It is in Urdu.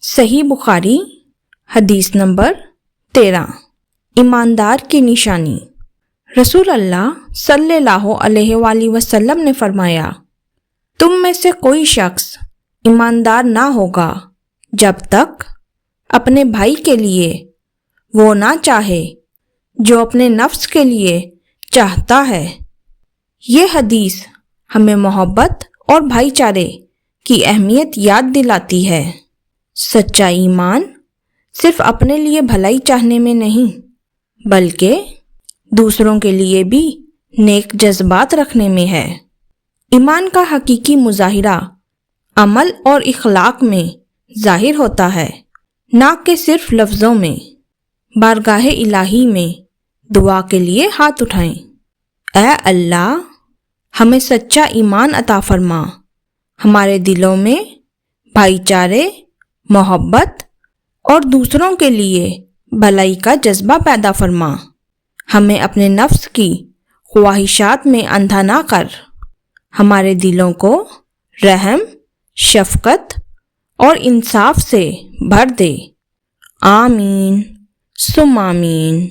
صحیح بخاری حدیث نمبر 13۔ ایماندار کی نشانی۔ رسول اللہ صلی اللہ علیہ وآلہ وسلم نے فرمایا، تم میں سے کوئی شخص ایماندار نہ ہوگا جب تک اپنے بھائی کے لیے وہ نہ چاہے جو اپنے نفس کے لیے چاہتا ہے۔ یہ حدیث ہمیں محبت اور بھائی چارے کی اہمیت یاد دلاتی ہے۔ سچا ایمان صرف اپنے لیے بھلائی چاہنے میں نہیں بلکہ دوسروں کے لیے بھی نیک جذبات رکھنے میں ہے۔ ایمان کا حقیقی مظاہرہ عمل اور اخلاق میں ظاہر ہوتا ہے، نہ کہ صرف لفظوں میں۔ بارگاہ الہی میں دعا کے لیے ہاتھ اٹھائیں۔ اے اللہ، ہمیں سچا ایمان عطا فرما، ہمارے دلوں میں بھائی چارے، محبت اور دوسروں کے لیے بھلائی کا جذبہ پیدا فرما۔ ہمیں اپنے نفس کی خواہشات میں اندھا نہ کر، ہمارے دلوں کو رحم، شفقت اور انصاف سے بھر دے۔ آمین ثم آمین۔